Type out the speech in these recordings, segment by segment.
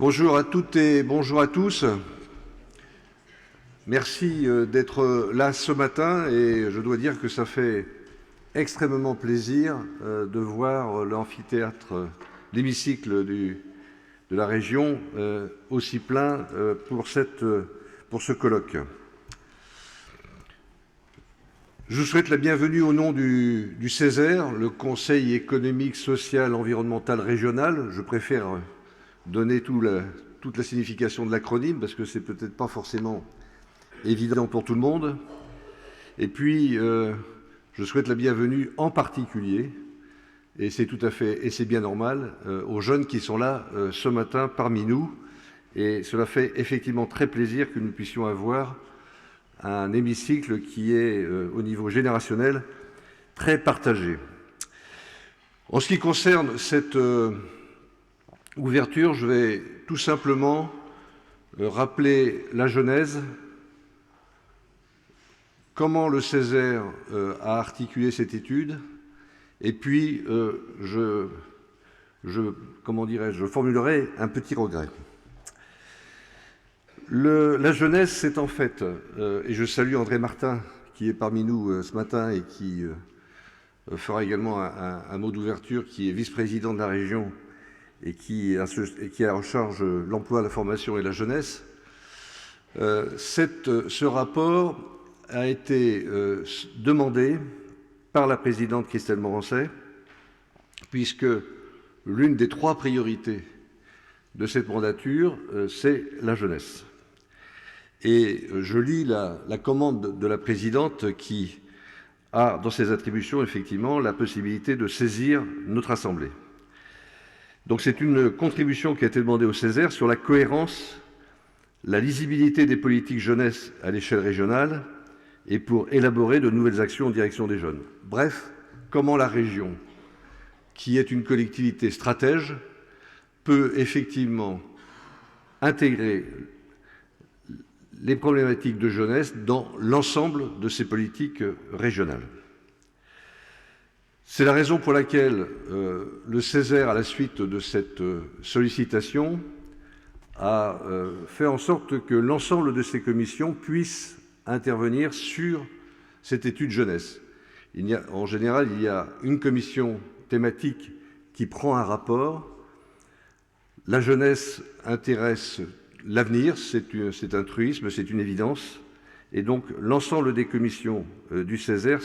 Bonjour à toutes et bonjour à tous. Merci d'être là ce matin et je dois dire que ça fait extrêmement plaisir de voir l'amphithéâtre, l'hémicycle de la région aussi plein pour ce colloque. Je vous souhaite la bienvenue au nom du CESER, le Conseil économique, social, environnemental régional. Je préfère donner toute la signification de l'acronyme parce que c'est peut-être pas forcément évident pour tout le monde. Et puis, je souhaite la bienvenue en particulier, et c'est tout à fait, et c'est bien normal, aux jeunes qui sont là ce matin parmi nous. Et cela fait effectivement très plaisir que nous puissions avoir un hémicycle qui est, au niveau générationnel, très partagé. En ce qui concerne cette ouverture, je vais tout simplement rappeler la genèse, comment le CESER a articulé cette étude, et puis je formulerai un petit regret. La genèse, c'est en fait, et je salue André Martin, qui est parmi nous ce matin et qui fera également un mot d'ouverture, qui est vice-président de la région et qui a en charge l'emploi, la formation et la jeunesse. Ce rapport a été demandé par la présidente Christelle Morancet, puisque l'une des 3 priorités de cette mandature, c'est la jeunesse. Et je lis la commande de la présidente qui a, dans ses attributions, effectivement, la possibilité de saisir notre Assemblée. Donc c'est une contribution qui a été demandée au CESER sur la cohérence, la lisibilité des politiques jeunesse à l'échelle régionale et pour élaborer de nouvelles actions en direction des jeunes. Bref, comment la région, qui est une collectivité stratège, peut effectivement intégrer les problématiques de jeunesse dans l'ensemble de ces politiques régionales. C'est la raison pour laquelle le CESER, à la suite de cette sollicitation, a fait en sorte que l'ensemble de ces commissions puissent intervenir sur cette étude jeunesse. En général, il y a une commission thématique qui prend un rapport. La jeunesse intéresse l'avenir, c'est un truisme, c'est une évidence. Et donc, l'ensemble des commissions du CESER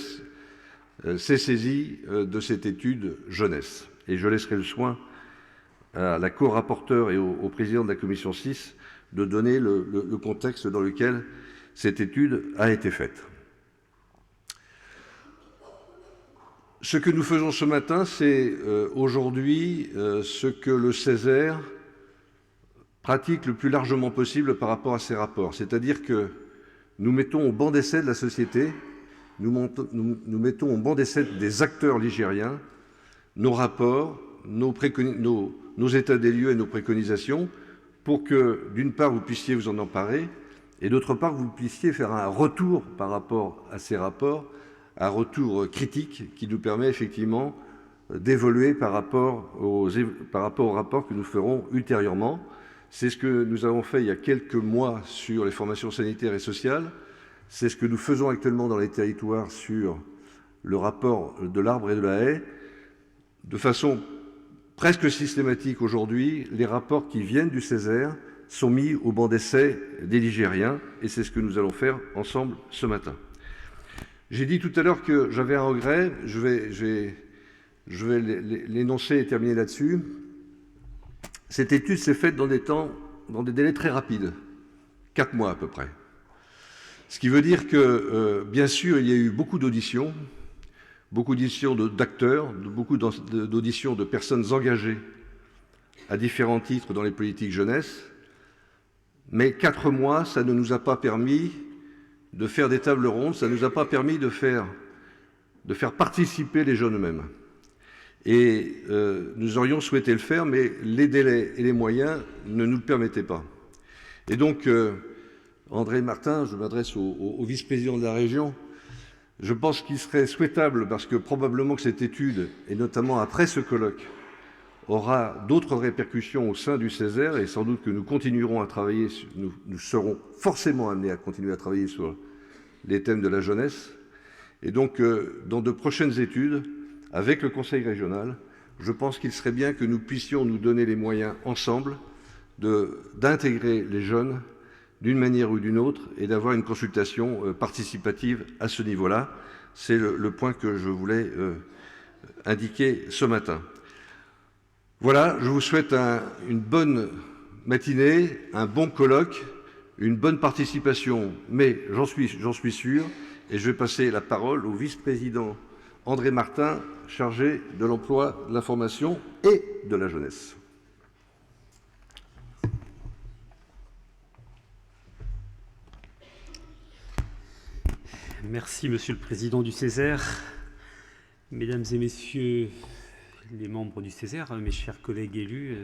s'est saisi de cette étude jeunesse. Et je laisserai le soin à la co-rapporteure et au président de la commission 6 de donner le contexte dans lequel cette étude a été faite. Ce que nous faisons ce matin, c'est aujourd'hui ce que le CESER pratique le plus largement possible par rapport à ces rapports. C'est-à-dire que nous mettons au banc d'essai de la société, nous mettons au banc d'essai des acteurs ligériens nos rapports, nos états des lieux et nos préconisations pour que, d'une part, vous puissiez vous en emparer et d'autre part, vous puissiez faire un retour par rapport à ces rapports, un retour critique qui nous permet effectivement d'évoluer par rapport aux rapports que nous ferons ultérieurement. C'est ce que nous avons fait il y a quelques mois sur les formations sanitaires et sociales. C'est ce que nous faisons actuellement dans les territoires sur le rapport de l'arbre et de la haie. De façon presque systématique aujourd'hui, les rapports qui viennent du CESER sont mis au banc d'essai des Ligériens et c'est ce que nous allons faire ensemble ce matin. J'ai dit tout à l'heure que j'avais un regret, je vais l'énoncer et terminer là-dessus. Cette étude s'est faite dans des délais très rapides, 4 mois à peu près. Ce qui veut dire que, bien sûr, il y a eu beaucoup d'auditions d'acteurs, beaucoup d'auditions de personnes engagées à différents titres dans les politiques jeunesse, mais 4 mois, ça ne nous a pas permis de faire des tables rondes, ça ne nous a pas permis de faire participer les jeunes eux-mêmes. Et nous aurions souhaité le faire, mais les délais et les moyens ne nous le permettaient pas. Et donc, André Martin, je m'adresse au vice-président de la région, je pense qu'il serait souhaitable, parce que probablement que cette étude, et notamment après ce colloque, aura d'autres répercussions au sein du Césaire et sans doute que nous continuerons à travailler, nous serons forcément amenés à continuer à travailler sur les thèmes de la jeunesse. Et donc, dans de prochaines études, avec le Conseil régional, je pense qu'il serait bien que nous puissions nous donner les moyens ensemble d'intégrer les jeunes d'une manière ou d'une autre et d'avoir une consultation participative à ce niveau-là. C'est le point que je voulais indiquer ce matin. Voilà, je vous souhaite une bonne matinée, un bon colloque, une bonne participation, mais j'en suis sûr, et je vais passer la parole au vice-président André Martin, chargé de l'emploi, de la formation et de la jeunesse. Merci, Monsieur le Président du Césaire, Mesdames et Messieurs les membres du Césaire, mes chers collègues élus,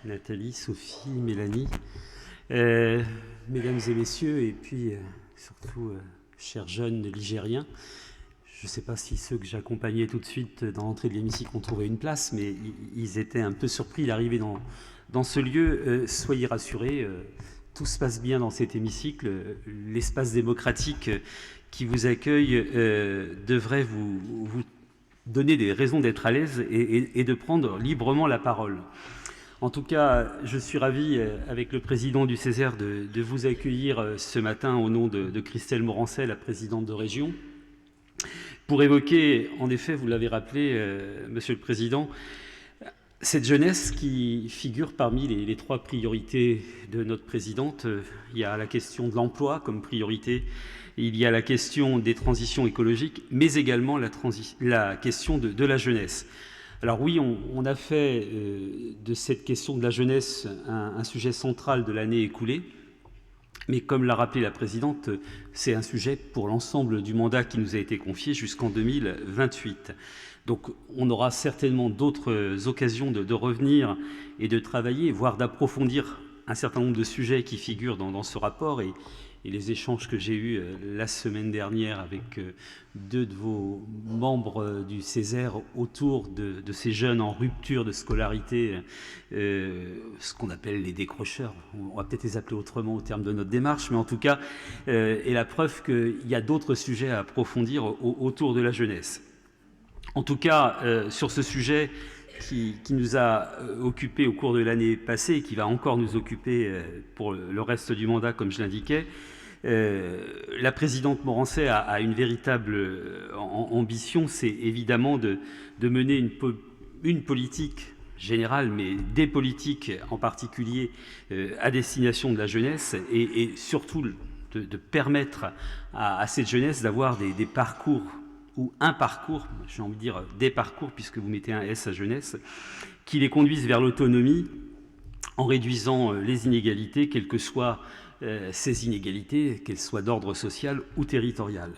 Nathalie, Sophie, Mélanie, Mesdames et Messieurs, et puis surtout, chers jeunes ligériens. Je ne sais pas si ceux que j'accompagnais tout de suite dans l'entrée de l'hémicycle ont trouvé une place, mais ils étaient un peu surpris d'arriver dans ce lieu. Soyez rassurés, tout se passe bien dans cet hémicycle. L'espace démocratique qui vous accueille devrait vous donner des raisons d'être à l'aise et de prendre librement la parole. En tout cas, je suis ravi, avec le président du Césaire, de vous accueillir ce matin au nom de Christelle Morancet, la présidente de région, pour évoquer, en effet, vous l'avez rappelé, Monsieur le Président, cette jeunesse qui figure parmi les trois priorités de notre présidente. Il y a la question de l'emploi comme priorité, il y a la question des transitions écologiques, mais également la question de la jeunesse. Alors oui, on a fait de cette question de la jeunesse un sujet central de l'année écoulée, mais comme l'a rappelé la présidente, c'est un sujet pour l'ensemble du mandat qui nous a été confié jusqu'en 2028. Donc on aura certainement d'autres occasions de revenir et de travailler, voire d'approfondir un certain nombre de sujets qui figurent dans ce rapport, et les échanges que j'ai eus la semaine dernière avec deux de vos membres du Césaire autour de ces jeunes en rupture de scolarité, ce qu'on appelle les décrocheurs, on va peut-être les appeler autrement au terme de notre démarche, mais en tout cas est la preuve qu'il y a d'autres sujets à approfondir autour de la jeunesse. En tout cas, sur ce sujet qui nous a occupés au cours de l'année passée et qui va encore nous occuper pour le reste du mandat, comme je l'indiquais, la présidente Morancet a une véritable ambition, c'est évidemment de mener une politique générale, mais des politiques en particulier à destination de la jeunesse, et surtout de permettre à cette jeunesse d'avoir des parcours, ou un parcours, j'ai envie de dire des parcours, puisque vous mettez un S à jeunesse, qui les conduisent vers l'autonomie en réduisant les inégalités, quelles que soient ces inégalités, qu'elles soient d'ordre social ou territorial.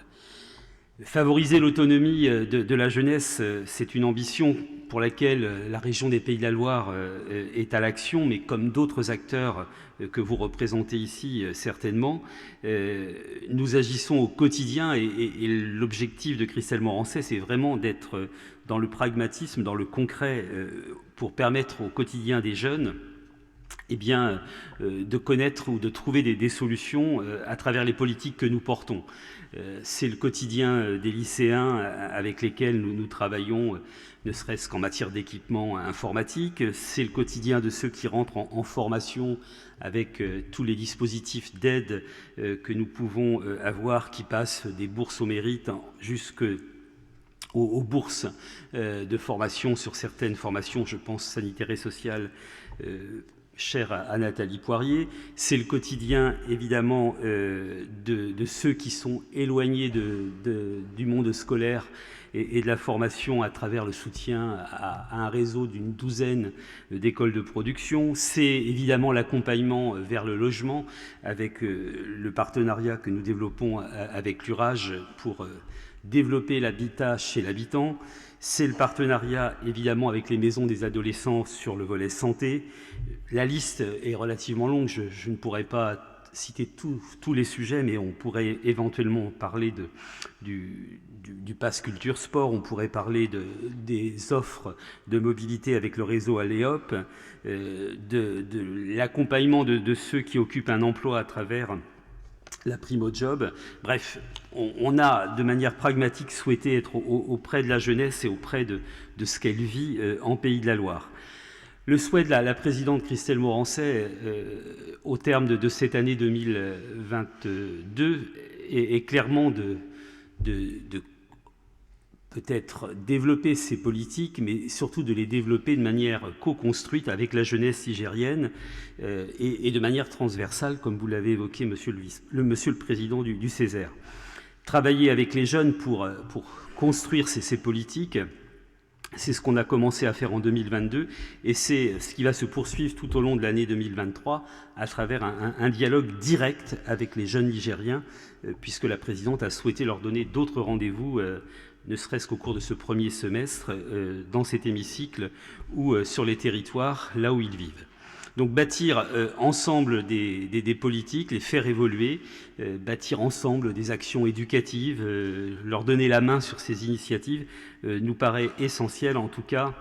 Favoriser l'autonomie de la jeunesse, c'est une ambition pour laquelle la région des Pays de la Loire est à l'action, mais comme d'autres acteurs que vous représentez ici certainement, nous agissons au quotidien, et l'objectif de Christelle Morancet, c'est vraiment d'être dans le pragmatisme, dans le concret, pour permettre au quotidien des jeunes de connaître ou de trouver des solutions à travers les politiques que nous portons. C'est le quotidien des lycéens avec lesquels nous travaillons, ne serait-ce qu'en matière d'équipement informatique. C'est le quotidien de ceux qui rentrent en formation avec tous les dispositifs d'aide que nous pouvons avoir, qui passent des bourses au mérite jusqu'aux bourses de formation sur certaines formations, je pense sanitaires et sociales, cher à Nathalie Poirier. C'est le quotidien, évidemment, de ceux qui sont éloignés du monde scolaire et de la formation à travers le soutien à un réseau d'une douzaine d'écoles de production. C'est évidemment l'accompagnement vers le logement avec le partenariat que nous développons avec l'URAGE pour développer l'habitat chez l'habitant. C'est le partenariat, évidemment, avec les maisons des adolescents sur le volet santé. La liste est relativement longue, je ne pourrais pas citer tous les sujets, mais on pourrait éventuellement parler du pass culture sport, on pourrait parler des offres de mobilité avec le réseau Aléop, de l'accompagnement de ceux qui occupent un emploi à travers la prime au job. Bref, on a de manière pragmatique souhaité être auprès de la jeunesse et auprès de ce qu'elle vit en Pays de la Loire. Le souhait de la présidente Christelle Morancet au terme de cette année 2022 est clairement de peut-être développer ces politiques, mais surtout de les développer de manière co-construite avec la jeunesse nigérienne et de manière transversale, comme vous l'avez évoqué, monsieur le président du Césaire. Travailler avec les jeunes pour construire ces politiques, c'est ce qu'on a commencé à faire en 2022 et c'est ce qui va se poursuivre tout au long de l'année 2023 à travers un dialogue direct avec les jeunes Nigériens, puisque la présidente a souhaité leur donner d'autres rendez-vous, ne serait-ce qu'au cours de ce premier semestre, dans cet hémicycle ou sur les territoires, là où ils vivent. Donc bâtir ensemble des politiques, les faire évoluer, bâtir ensemble des actions éducatives, leur donner la main sur ces initiatives, nous paraît essentiel. En tout cas,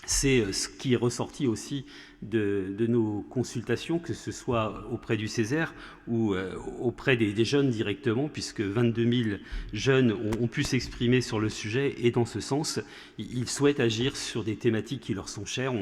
c'est ce qui est ressorti aussi de nos consultations, que ce soit auprès du Césaire ou auprès des jeunes directement, puisque 22 000 jeunes ont pu s'exprimer sur le sujet, et dans ce sens, ils souhaitent agir sur des thématiques qui leur sont chères.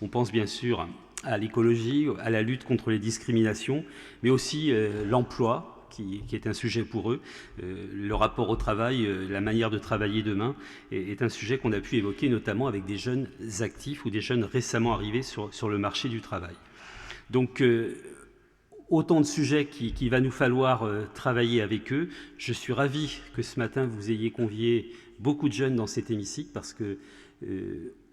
On pense bien sûr à l'écologie, à la lutte contre les discriminations, mais aussi l'emploi, qui est un sujet pour eux. Le rapport au travail, la manière de travailler demain est un sujet qu'on a pu évoquer notamment avec des jeunes actifs ou des jeunes récemment arrivés sur le marché du travail. Donc autant de sujets qu'il va nous falloir travailler avec eux. Je suis ravi que ce matin vous ayez convié beaucoup de jeunes dans cet hémicycle, parce que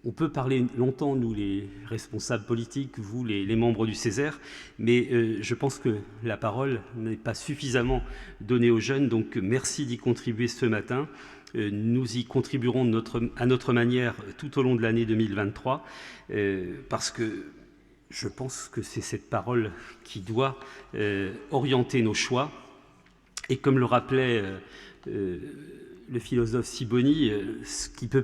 on peut parler longtemps, nous les responsables politiques, vous les membres du Césaire, mais je pense que la parole n'est pas suffisamment donnée aux jeunes, donc merci d'y contribuer ce matin. Nous y contribuerons à notre manière tout au long de l'année 2023, parce que je pense que c'est cette parole qui doit orienter nos choix. Et comme le rappelait le philosophe Sibony, ce qui peut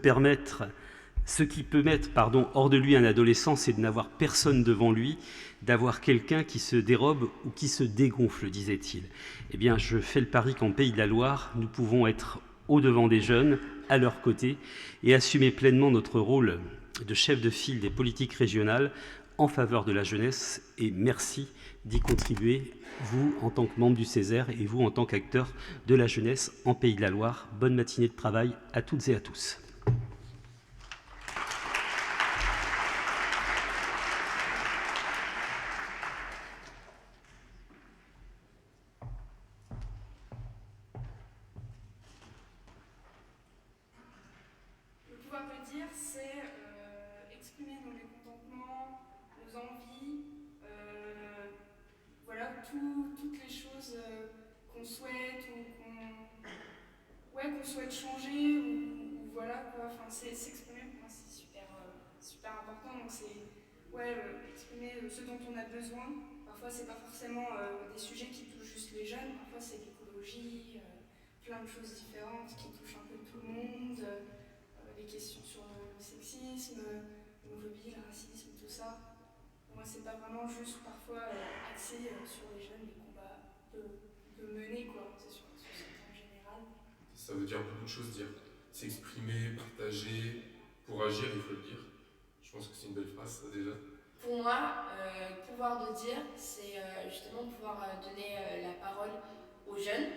mettre hors de lui un adolescent, c'est de n'avoir personne devant lui, d'avoir quelqu'un qui se dérobe ou qui se dégonfle, disait-il. Eh bien, je fais le pari qu'en Pays de la Loire, nous pouvons être au-devant des jeunes, à leur côté, et assumer pleinement notre rôle de chef de file des politiques régionales en faveur de la jeunesse. Et merci d'y contribuer, vous en tant que membre du Césaire et vous en tant qu'acteur de la jeunesse en Pays de la Loire. Bonne matinée de travail à toutes et à tous. Qu'on souhaite changer ou voilà quoi, enfin s'exprimer pour moi c'est super important, donc c'est exprimer ce dont on a besoin. Parfois c'est pas forcément des sujets qui touchent juste les jeunes, parfois c'est l'écologie, plein de choses différentes qui touchent un peu tout le monde, les questions sur le sexisme, l'homophobie, le racisme, tout ça. Pour moi c'est pas vraiment juste parfois axé sur les jeunes, les combats de mener quoi, c'est sur société en général. Ça veut dire beaucoup de choses, dire s'exprimer, partager, pour agir, il faut le dire. Je pense que c'est une belle phrase, ça, déjà. Pour moi, pouvoir de dire, c'est justement pouvoir donner la parole aux jeunes,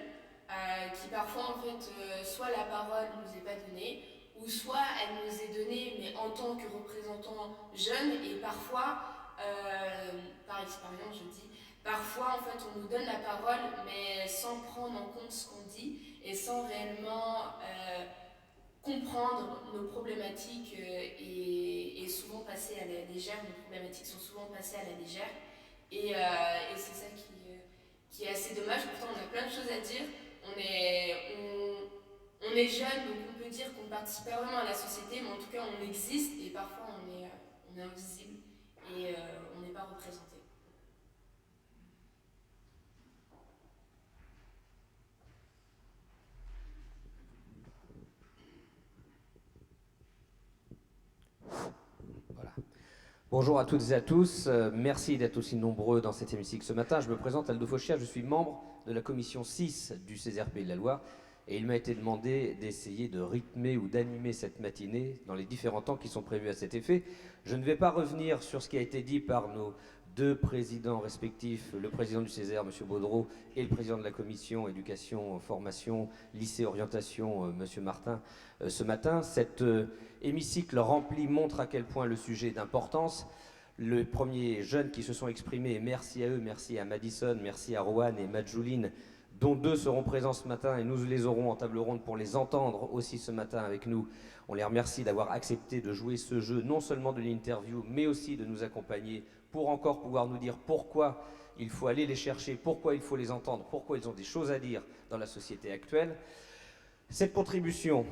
qui parfois, en fait, soit la parole ne nous est pas donnée, ou soit elle nous est donnée, mais en tant que représentant jeune, et parfois, par expérience, je dis, parfois, en fait, on nous donne la parole, mais sans prendre en compte ce qu'on dit, et sans réellement comprendre nos problématiques et souvent passer à la légère. Nos problématiques sont souvent passées à la légère. Et c'est ça qui est assez dommage. Pourtant, on a plein de choses à dire. On est jeune, donc on peut dire qu'on ne participe pas vraiment à la société, mais en tout cas, on existe et parfois, on est invisible et on n'est pas représenté. Bonjour à toutes et à tous. Merci d'être aussi nombreux dans cet hémicycle ce matin. Je me présente, Aldo Fauchère, je suis membre de la commission 6 du Césaire Pays de la Loire. Et il m'a été demandé d'essayer de rythmer ou d'animer cette matinée dans les différents temps qui sont prévus à cet effet. Je ne vais pas revenir sur ce qui a été dit par nos deux présidents respectifs, le président du Césaire, M. Baudreau, et le président de la commission éducation, formation, lycée, orientation, M. Martin, ce matin. Cet hémicycle rempli montre à quel point le sujet est d'importance. Les premiers jeunes qui se sont exprimés, merci à eux, merci à Madison, merci à Rohan et Madjouline, dont deux seront présents ce matin et nous les aurons en table ronde pour les entendre aussi ce matin avec nous. On les remercie d'avoir accepté de jouer ce jeu, non seulement de l'interview, mais aussi de nous accompagner pour encore pouvoir nous dire pourquoi il faut aller les chercher, pourquoi il faut les entendre, pourquoi ils ont des choses à dire dans la société actuelle. Cette contribution,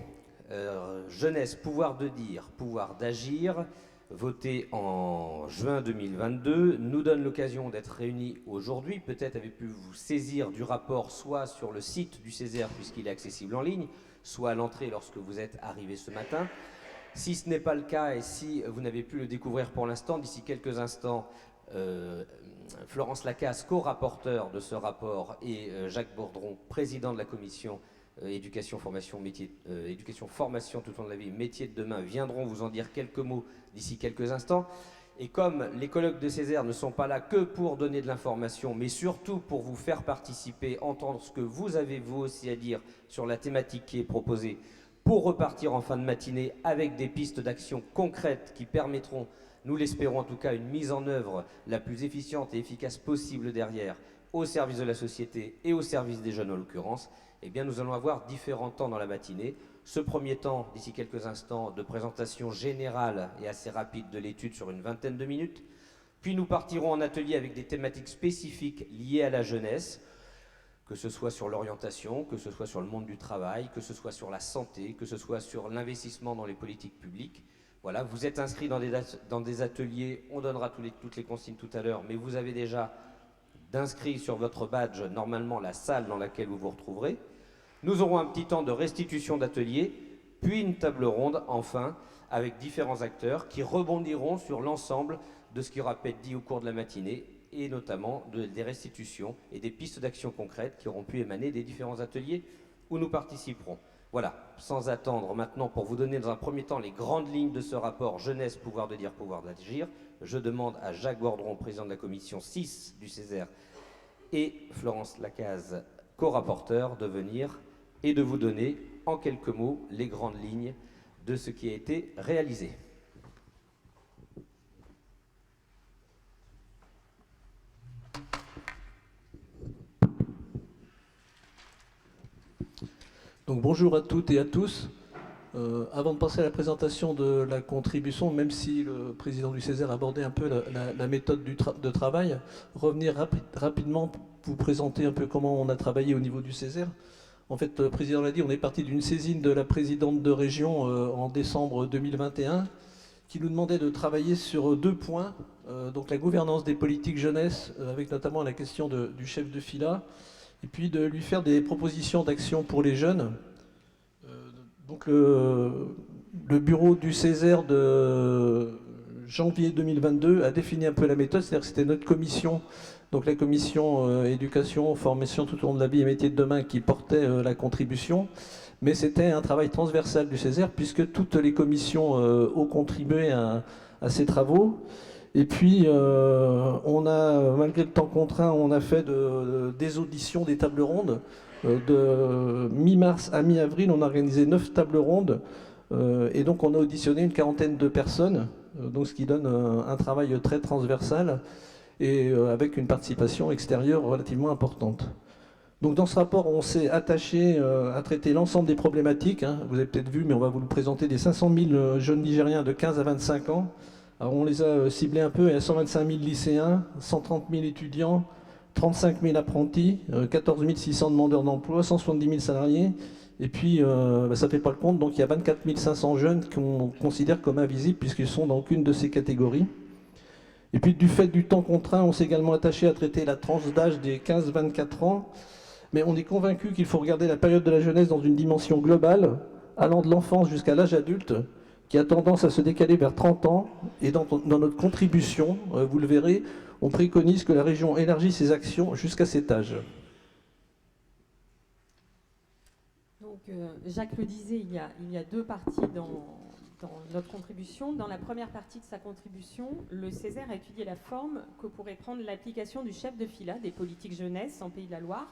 jeunesse, pouvoir de dire, pouvoir d'agir, votée en juin 2022, nous donne l'occasion d'être réunis aujourd'hui. Peut-être avez-vous pu vous saisir du rapport soit sur le site du Césaire puisqu'il est accessible en ligne, soit à l'entrée lorsque vous êtes arrivé ce matin. Si ce n'est pas le cas et si vous n'avez pu le découvrir pour l'instant, d'ici quelques instants, Florence Lacaze, co-rapporteur de ce rapport, et Jacques Bourdron, président de la commission éducation, formation, tout au long de la vie, métier de demain, viendront vous en dire quelques mots d'ici quelques instants. Et comme les colloques de Césaire ne sont pas là que pour donner de l'information, mais surtout pour vous faire participer, entendre ce que vous avez vous aussi à dire sur la thématique qui est proposée, pour repartir en fin de matinée avec des pistes d'action concrètes qui permettront, nous l'espérons en tout cas, une mise en œuvre la plus efficiente et efficace possible derrière, au service de la société et au service des jeunes en l'occurrence, eh bien nous allons avoir différents temps dans la matinée. Ce premier temps, d'ici quelques instants, de présentation générale et assez rapide de l'étude sur une vingtaine de minutes. Puis nous partirons en atelier avec des thématiques spécifiques liées à la jeunesse, que ce soit sur l'orientation, que ce soit sur le monde du travail, que ce soit sur la santé, que ce soit sur l'investissement dans les politiques publiques. Voilà, vous êtes inscrits dans des ateliers, on donnera toutes les consignes tout à l'heure, mais vous avez déjà d'inscrits sur votre badge, normalement la salle dans laquelle vous vous retrouverez. Nous aurons un petit temps de restitution d'ateliers, puis une table ronde, enfin, avec différents acteurs qui rebondiront sur l'ensemble de ce qui aura pu être dit au cours de la matinée, et notamment des restitutions et des pistes d'action concrètes qui auront pu émaner des différents ateliers où nous participerons. Voilà, sans attendre maintenant, pour vous donner dans un premier temps les grandes lignes de ce rapport jeunesse, pouvoir de dire, pouvoir d'agir, je demande à Jacques Bourdron, président de la commission 6 du Césaire, et Florence Lacaze, co-rapporteur, de venir et de vous donner en quelques mots les grandes lignes de ce qui a été réalisé. Donc bonjour à toutes et à tous. Avant de passer à la présentation de la contribution, même si le président du Césaire abordait un peu la méthode de travail, revenir rapidement pour vous présenter un peu comment on a travaillé au niveau du Césaire. En fait, le président l'a dit, on est parti d'une saisine de la présidente de région en décembre 2021 qui nous demandait de travailler sur 2 points. Donc la gouvernance des politiques jeunesse, avec notamment la question du chef de fila, et puis de lui faire des propositions d'action pour les jeunes. Donc le bureau du Césaire de janvier 2022 a défini un peu la méthode, c'est-à-dire que c'était notre commission, donc la commission éducation, formation tout au long de la vie et métiers de demain qui portait la contribution, mais c'était un travail transversal du Césaire puisque toutes les commissions ont contribué à ces travaux. Et puis, on a, malgré le temps contraint, on a fait des auditions, des tables rondes. De mi-mars à mi-avril, on a organisé 9 tables rondes. Et donc, on a auditionné une quarantaine de personnes, donc ce qui donne un travail très transversal et avec une participation extérieure relativement importante. Donc, dans ce rapport, on s'est attaché à traiter l'ensemble des problématiques. Vous avez peut-être vu, mais on va vous le présenter, des 500 000 jeunes Nigériens de 15 à 25 ans. Alors on les a ciblés un peu, il y a 125 000 lycéens, 130 000 étudiants, 35 000 apprentis, 14 600 demandeurs d'emploi, 170 000 salariés, et puis ça ne fait pas le compte, donc il y a 24 500 jeunes qu'on considère comme invisibles puisqu'ils sont dans aucune de ces catégories. Et puis du fait du temps contraint, on s'est également attaché à traiter la tranche d'âge des 15-24 ans, mais on est convaincu qu'il faut regarder la période de la jeunesse dans une dimension globale, allant de l'enfance jusqu'à l'âge adulte, qui a tendance à se décaler vers 30 ans. Et dans notre contribution, vous le verrez, on préconise que la région élargisse ses actions jusqu'à cet âge. Donc, Jacques le disait, il y a deux parties dans notre contribution. Dans la première partie de sa contribution, le Césaire a étudié la forme que pourrait prendre l'application du chef de filât des politiques jeunesse en Pays de la Loire,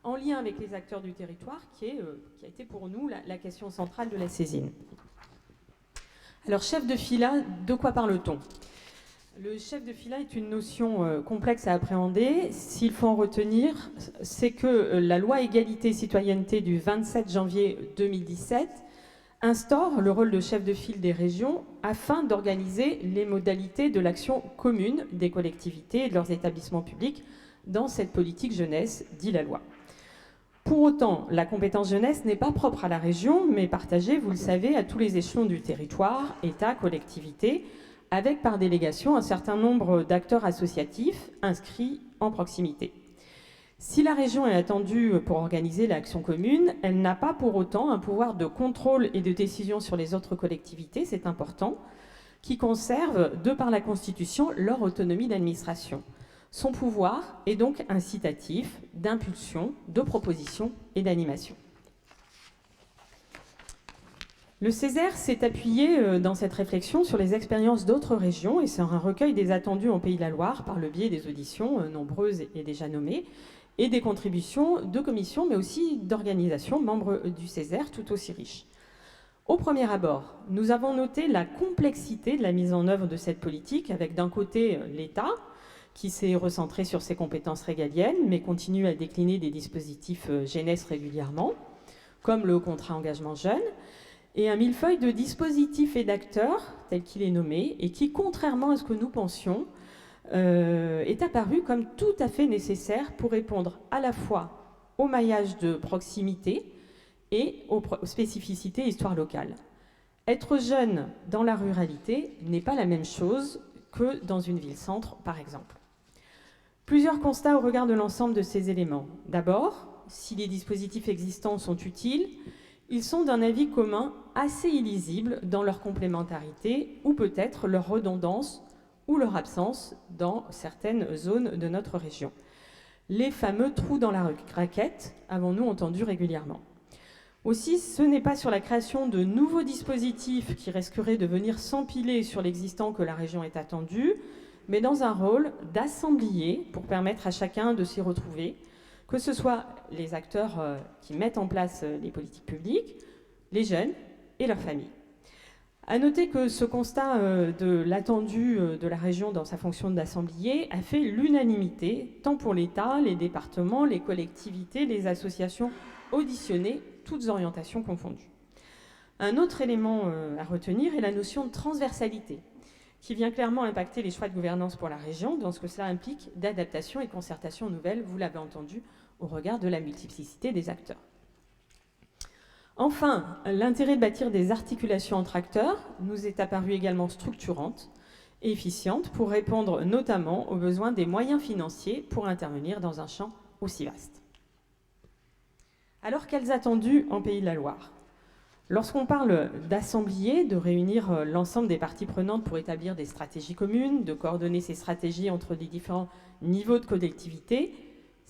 en lien avec les acteurs du territoire, qui a été pour nous la question centrale de la saisine. Alors, chef de filât, de quoi parle-t-on ? Le chef de filât est une notion complexe à appréhender. S'il faut en retenir, c'est que la loi égalité et citoyenneté du 27 janvier 2017 instaure le rôle de chef de file des régions afin d'organiser les modalités de l'action commune des collectivités et de leurs établissements publics dans cette politique jeunesse, dit la loi. Pour autant, la compétence jeunesse n'est pas propre à la région, mais partagée, vous le savez, à tous les échelons du territoire, État, collectivités, avec par délégation un certain nombre d'acteurs associatifs inscrits en proximité. Si la région est attendue pour organiser l'action commune, elle n'a pas pour autant un pouvoir de contrôle et de décision sur les autres collectivités, c'est important, qui conservent, de par la Constitution, leur autonomie d'administration. Son pouvoir est donc incitatif, d'impulsion, de proposition et d'animation. Le Césaire s'est appuyé dans cette réflexion sur les expériences d'autres régions et sur un recueil des attendus en Pays de la Loire par le biais des auditions nombreuses et déjà nommées et des contributions de commissions mais aussi d'organisations membres du Césaire tout aussi riches. Au premier abord, nous avons noté la complexité de la mise en œuvre de cette politique avec d'un côté l'État qui s'est recentré sur ses compétences régaliennes mais continue à décliner des dispositifs jeunesse régulièrement comme le contrat engagement jeune et un millefeuille de dispositifs et d'acteurs, tel qu'il est nommé, et qui, contrairement à ce que nous pensions, est apparu comme tout à fait nécessaire pour répondre à la fois au maillage de proximité et aux spécificités histoire locale. Être jeune dans la ruralité n'est pas la même chose que dans une ville-centre, par exemple. Plusieurs constats au regard de l'ensemble de ces éléments. D'abord, si les dispositifs existants sont utiles, ils sont d'un avis commun assez illisibles dans leur complémentarité ou peut-être leur redondance ou leur absence dans certaines zones de notre région. Les fameux trous dans la raquette, avons-nous entendu régulièrement. Aussi, ce n'est pas sur la création de nouveaux dispositifs qui risqueraient de venir s'empiler sur l'existant que la région est attendue, mais dans un rôle d'assemblier pour permettre à chacun de s'y retrouver, que ce soit les acteurs qui mettent en place les politiques publiques, les jeunes et leurs familles. À noter que ce constat de l'attendu de la région dans sa fonction d'assemblier a fait l'unanimité, tant pour l'État, les départements, les collectivités, les associations auditionnées, toutes orientations confondues. Un autre élément à retenir est la notion de transversalité, qui vient clairement impacter les choix de gouvernance pour la région, dans ce que cela implique d'adaptation et concertation nouvelles, vous l'avez entendu, au regard de la multiplicité des acteurs. Enfin, l'intérêt de bâtir des articulations entre acteurs nous est apparu également structurante et efficiente pour répondre notamment aux besoins des moyens financiers pour intervenir dans un champ aussi vaste. Alors, quels attendus en Pays de la Loire ? Lorsqu'on parle d'assemblier, de réunir l'ensemble des parties prenantes pour établir des stratégies communes, de coordonner ces stratégies entre les différents niveaux de collectivité,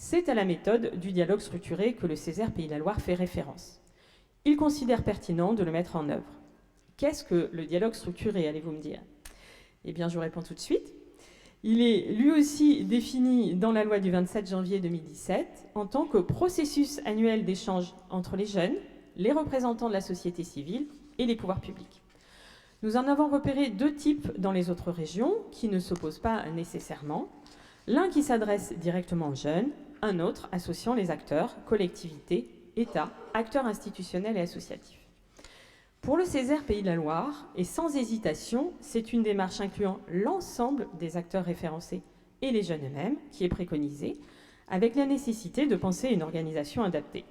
c'est à la méthode du dialogue structuré que le Césaire Pays de la Loire fait référence. Il considère pertinent de le mettre en œuvre. Qu'est-ce que le dialogue structuré, allez-vous me dire ? Eh bien, je vous réponds tout de suite. Il est lui aussi défini dans la loi du 27 janvier 2017 en tant que processus annuel d'échange entre les jeunes, les représentants de la société civile et les pouvoirs publics. Nous en avons repéré deux types dans les autres régions qui ne s'opposent pas nécessairement. L'un qui s'adresse directement aux jeunes, un autre associant les acteurs, collectivités, État, acteurs institutionnels et associatifs. Pour le Césaire Pays de la Loire, et sans hésitation, c'est une démarche incluant l'ensemble des acteurs référencés et les jeunes eux-mêmes qui est préconisée, avec la nécessité de penser une organisation adaptée.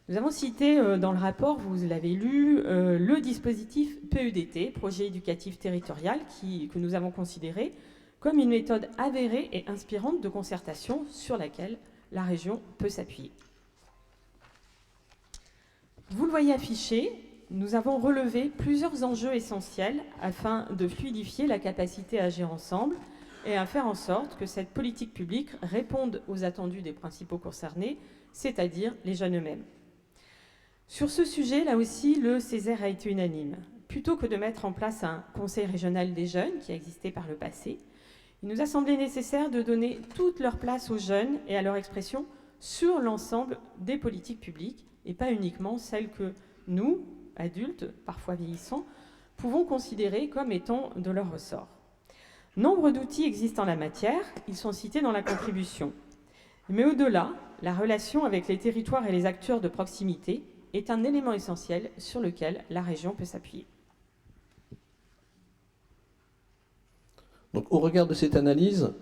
Nous avons cité dans le rapport, vous l'avez lu, le dispositif PEDT, Projet éducatif territorial, que nous avons considéré comme une méthode avérée et inspirante de concertation sur laquelle la région peut s'appuyer. Vous le voyez affiché, nous avons relevé plusieurs enjeux essentiels afin de fluidifier la capacité à agir ensemble et à faire en sorte que cette politique publique réponde aux attendus des principaux concernés, c'est-à-dire les jeunes eux-mêmes. Sur ce sujet, là aussi, le Césaire a été unanime. Plutôt que de mettre en place un conseil régional des jeunes qui a existé par le passé, il nous a semblé nécessaire de donner toute leur place aux jeunes et à leur expression sur l'ensemble des politiques publiques et pas uniquement celles que nous, adultes, parfois vieillissants, pouvons considérer comme étant de leur ressort. Nombre d'outils existent en la matière, ils sont cités dans la contribution. Mais au-delà, la relation avec les territoires et les acteurs de proximité est un élément essentiel sur lequel la région peut s'appuyer. Donc, au regard de cette analyse,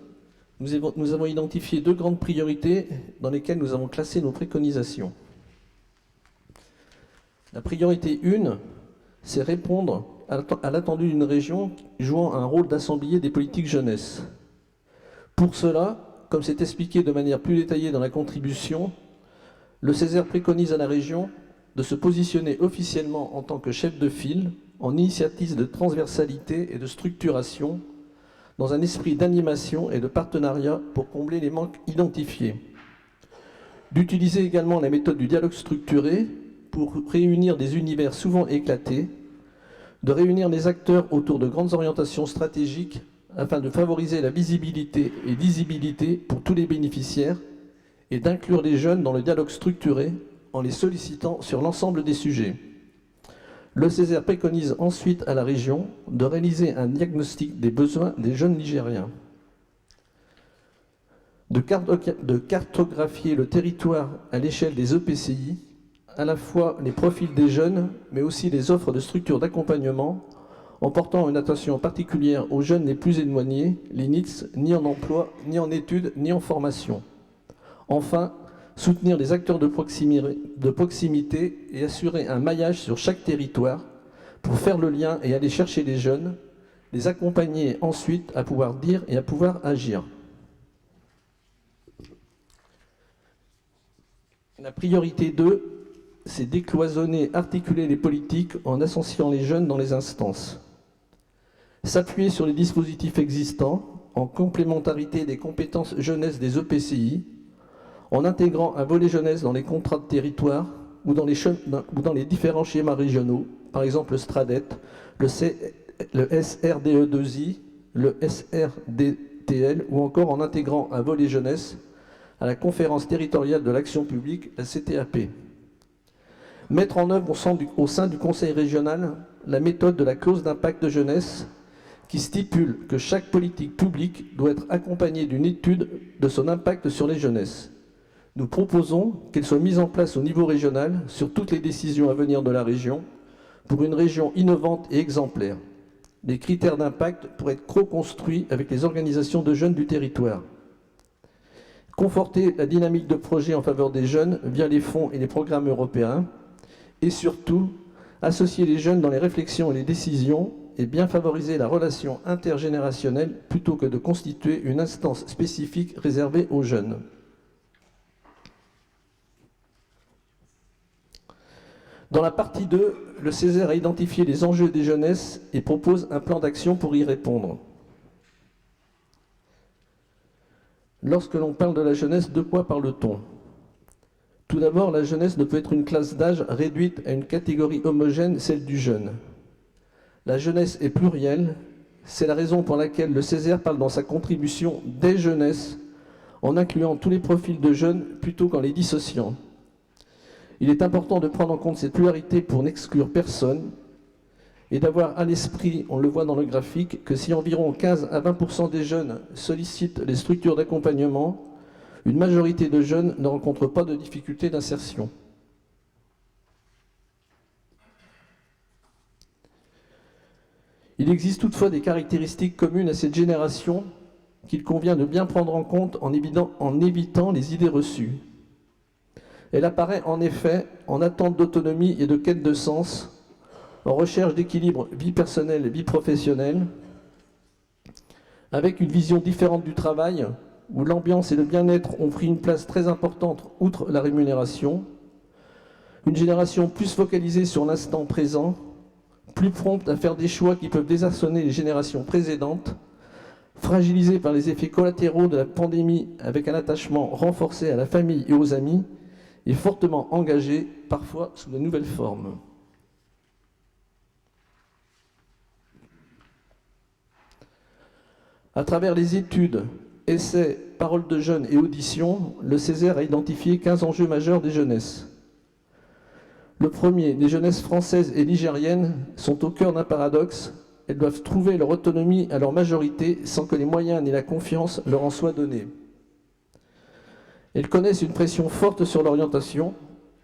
nous avons identifié 2 grandes priorités dans lesquelles nous avons classé nos préconisations. La priorité 1, c'est répondre à l'attendu d'une région jouant un rôle d'assemblier des politiques jeunesse. Pour cela, comme c'est expliqué de manière plus détaillée dans la contribution, le Césaire préconise à la région de se positionner officiellement en tant que chef de file, en initiative de transversalité et de structuration, dans un esprit d'animation et de partenariat pour combler les manques identifiés. D'utiliser également la méthode du dialogue structuré pour réunir des univers souvent éclatés, de réunir les acteurs autour de grandes orientations stratégiques afin de favoriser la visibilité et lisibilité pour tous les bénéficiaires et d'inclure les jeunes dans le dialogue structuré en les sollicitant sur l'ensemble des sujets. Le Césaire préconise ensuite à la région de réaliser un diagnostic des besoins des jeunes Nigériens, de cartographier le territoire à l'échelle des EPCI, à la fois les profils des jeunes, mais aussi les offres de structures d'accompagnement, en portant une attention particulière aux jeunes les plus éloignés, les NEETs, ni en emploi, ni en études, ni en formation. Enfin, soutenir les acteurs de proximité et assurer un maillage sur chaque territoire pour faire le lien et aller chercher les jeunes, les accompagner ensuite à pouvoir dire et à pouvoir agir. La priorité 2, c'est décloisonner, articuler les politiques en associant les jeunes dans les instances. S'appuyer sur les dispositifs existants en complémentarité des compétences jeunesse des EPCI, en intégrant un volet jeunesse dans les contrats de territoire ou dans les différents schémas régionaux, par exemple le STRADET, le SRDE2I, le SRDTL, ou encore en intégrant un volet jeunesse à la conférence territoriale de l'action publique, la CTAP. Mettre en œuvre au sein du Conseil régional la méthode de la clause d'impact de jeunesse qui stipule que chaque politique publique doit être accompagnée d'une étude de son impact sur les jeunesses. Nous proposons qu'elle soit mise en place au niveau régional sur toutes les décisions à venir de la région pour une région innovante et exemplaire. Les critères d'impact pourraient être co-construits avec les organisations de jeunes du territoire. Conforter la dynamique de projet en faveur des jeunes via les fonds et les programmes européens et surtout associer les jeunes dans les réflexions et les décisions et bien favoriser la relation intergénérationnelle plutôt que de constituer une instance spécifique réservée aux jeunes. Dans la partie 2, le Césaire a identifié les enjeux des jeunesses et propose un plan d'action pour y répondre. Lorsque l'on parle de la jeunesse, de quoi parle-t-on ? Tout d'abord, la jeunesse ne peut être une classe d'âge réduite à une catégorie homogène, celle du jeune. La jeunesse est plurielle, c'est la raison pour laquelle le Césaire parle dans sa contribution des jeunesses, en incluant tous les profils de jeunes plutôt qu'en les dissociant. Il est important de prendre en compte cette pluralité pour n'exclure personne et d'avoir à l'esprit, on le voit dans le graphique, que si environ 15 à 20% des jeunes sollicitent les structures d'accompagnement, une majorité de jeunes ne rencontrent pas de difficultés d'insertion. Il existe toutefois des caractéristiques communes à cette génération qu'il convient de bien prendre en compte en évitant les idées reçues. Elle apparaît en effet en attente d'autonomie et de quête de sens, en recherche d'équilibre vie personnelle et vie professionnelle, avec une vision différente du travail, où l'ambiance et le bien-être ont pris une place très importante outre la rémunération, Une génération plus focalisée sur l'instant présent, plus prompte à faire des choix qui peuvent désarçonner les générations précédentes, fragilisée par les effets collatéraux de la pandémie avec un attachement renforcé à la famille et aux amis, et fortement engagée, parfois sous de nouvelles formes. À travers les études, essais, paroles de jeunes et auditions, le Césaire a identifié 15 enjeux majeurs des jeunesses. Le premier, les jeunesses françaises et ligériennes sont au cœur d'un paradoxe. Elles doivent trouver leur autonomie à leur majorité sans que les moyens ni la confiance leur en soient donnés. Elles connaissent une pression forte sur l'orientation,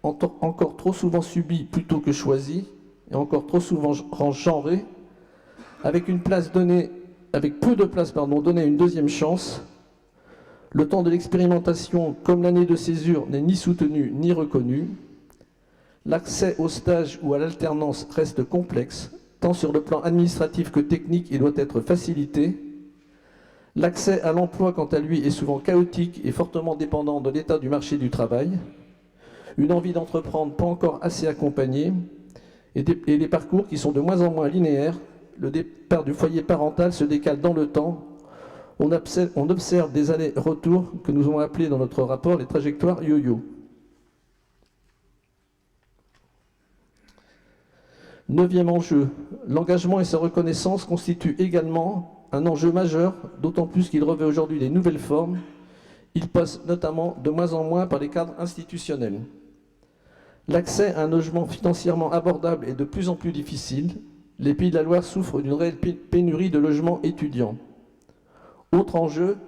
encore trop souvent subie plutôt que choisie, et encore trop souvent genrée, avec peu de place donnée à une deuxième chance. Le temps de l'expérimentation, comme l'année de césure, n'est ni soutenu ni reconnu. L'accès au stage ou à l'alternance reste complexe, tant sur le plan administratif que technique, et doit être facilité. L'accès à l'emploi, quant à lui, est souvent chaotique et fortement dépendant de l'état du marché du travail. Une envie d'entreprendre pas encore assez accompagnée, et des parcours qui sont de moins en moins linéaires. Le départ du foyer parental se décale dans le temps. On observe des allers-retours que nous avons appelés dans notre rapport les trajectoires yo-yo. Neuvième enjeu, l'engagement et sa reconnaissance constituent également un enjeu majeur, d'autant plus qu'il revêt aujourd'hui des nouvelles formes. Il passe notamment de moins en moins par les cadres institutionnels. L'accès à un logement financièrement abordable est de plus en plus difficile. Les Pays de la Loire souffrent d'une réelle pénurie de logements étudiants. Autre enjeu,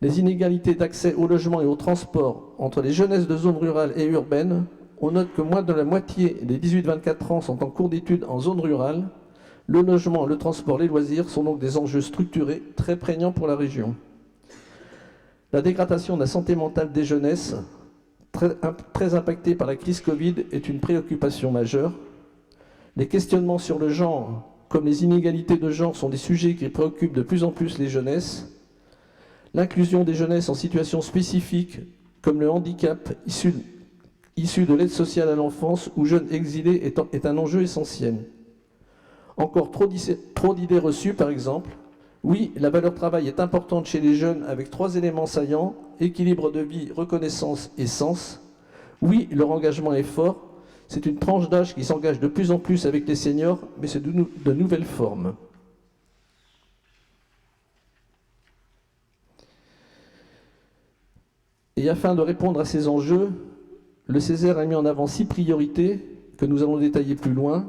les inégalités d'accès au logement et au transport entre les jeunesses de zones rurales et urbaines. On note que moins de la moitié des 18-24 ans sont en cours d'études en zone rurale. Le logement, le transport, les loisirs sont donc des enjeux structurés très prégnants pour la région. La dégradation de la santé mentale des jeunesses, très impactée par la crise Covid, est une préoccupation majeure. Les questionnements sur le genre, comme les inégalités de genre, sont des sujets qui préoccupent de plus en plus les jeunesses. L'inclusion des jeunesses en situation spécifique, comme le handicap issu de l'aide sociale à l'enfance ou jeunes exilés, est un enjeu essentiel. Encore trop d'idées reçues, par exemple. Oui, la valeur travail est importante chez les jeunes avec 3 éléments saillants: équilibre de vie, reconnaissance et sens. Oui, leur engagement est fort. C'est une tranche d'âge qui s'engage de plus en plus avec les seniors, mais c'est de nouvelles formes. Et afin de répondre à ces enjeux, le Césaire a mis en avant 6 priorités que nous allons détailler plus loin.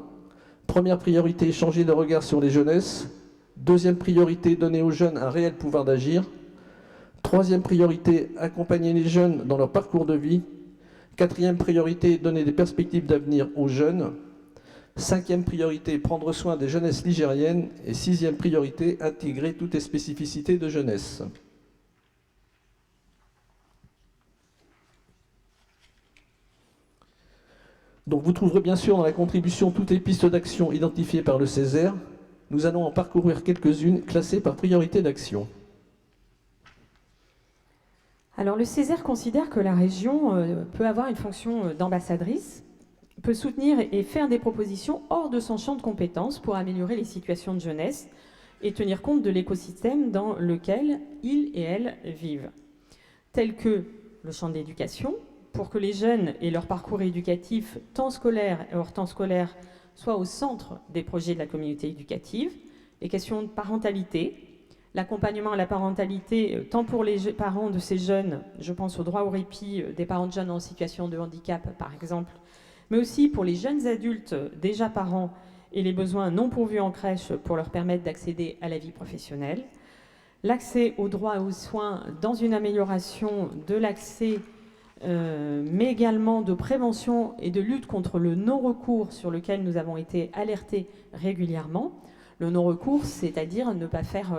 Première priorité, changer le regard sur les jeunesses. Deuxième priorité, donner aux jeunes un réel pouvoir d'agir. Troisième priorité, accompagner les jeunes dans leur parcours de vie. Quatrième priorité, donner des perspectives d'avenir aux jeunes. Cinquième priorité, prendre soin des jeunesses ligériennes. Et sixième priorité, intégrer toutes les spécificités de jeunesse. Donc vous trouverez bien sûr dans la contribution toutes les pistes d'action identifiées par le Césaire. Nous allons en parcourir quelques-unes, classées par priorité d'action. Alors le Césaire considère que la région peut avoir une fonction d'ambassadrice, peut soutenir et faire des propositions hors de son champ de compétences pour améliorer les situations de jeunesse et tenir compte de l'écosystème dans lequel ils et elles vivent, tels que le champ de l'éducation, pour que les jeunes et leur parcours éducatif, tant scolaire et hors temps scolaire, soient au centre des projets de la communauté éducative, les questions de parentalité, l'accompagnement à la parentalité, tant pour les parents de ces jeunes, je pense au droit au répit des parents de jeunes en situation de handicap par exemple, mais aussi pour les jeunes adultes déjà parents et les besoins non pourvus en crèche pour leur permettre d'accéder à la vie professionnelle, l'accès aux droits et aux soins dans une amélioration de l'accès mais également de prévention et de lutte contre le non-recours sur lequel nous avons été alertés régulièrement. Le non-recours, c'est-à-dire ne pas faire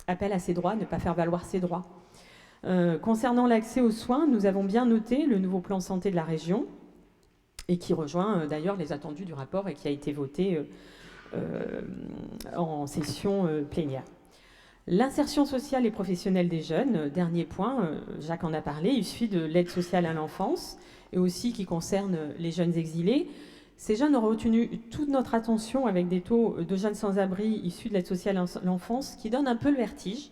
appel à ses droits, ne pas faire valoir ses droits. Concernant l'accès aux soins, nous avons bien noté le nouveau plan santé de la région et qui rejoint d'ailleurs les attendus du rapport et qui a été voté en session plénière. L'insertion sociale et professionnelle des jeunes, dernier point, Jacques en a parlé, il suffit de l'aide sociale à l'enfance et aussi qui concerne les jeunes exilés. Ces jeunes ont retenu toute notre attention avec des taux de jeunes sans-abri issus de l'aide sociale à l'enfance qui donnent un peu le vertige.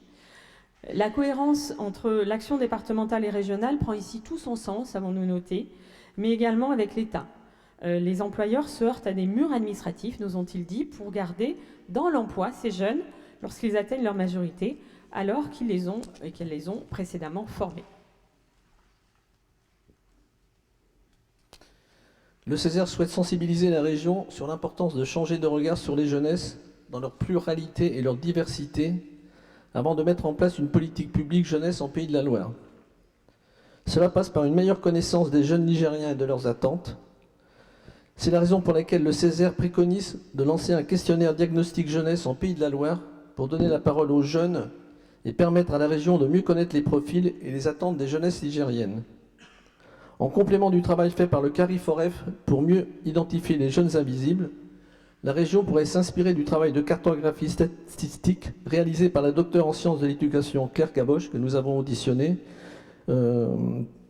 La cohérence entre l'action départementale et régionale prend ici tout son sens, avons-nous noté, mais également avec l'État. Les employeurs se heurtent à des murs administratifs, nous ont-ils dit, pour garder dans l'emploi ces jeunes lorsqu'ils atteignent leur majorité, alors qu'ils les ont et qu'elles les ont précédemment formés. Le Césaire souhaite sensibiliser la région sur l'importance de changer de regard sur les jeunesses dans leur pluralité et leur diversité avant de mettre en place une politique publique jeunesse en Pays de la Loire. Cela passe par une meilleure connaissance des jeunes Nigériens et de leurs attentes. C'est la raison pour laquelle le Césaire préconise de lancer un questionnaire diagnostic jeunesse en Pays de la Loire pour donner la parole aux jeunes et permettre à la région de mieux connaître les profils et les attentes des jeunesses nigériennes. En complément du travail fait par le CARIFOREF pour mieux identifier les jeunes invisibles, la région pourrait s'inspirer du travail de cartographie statistique réalisé par la docteure en sciences de l'éducation Claire Caboche, que nous avons auditionné,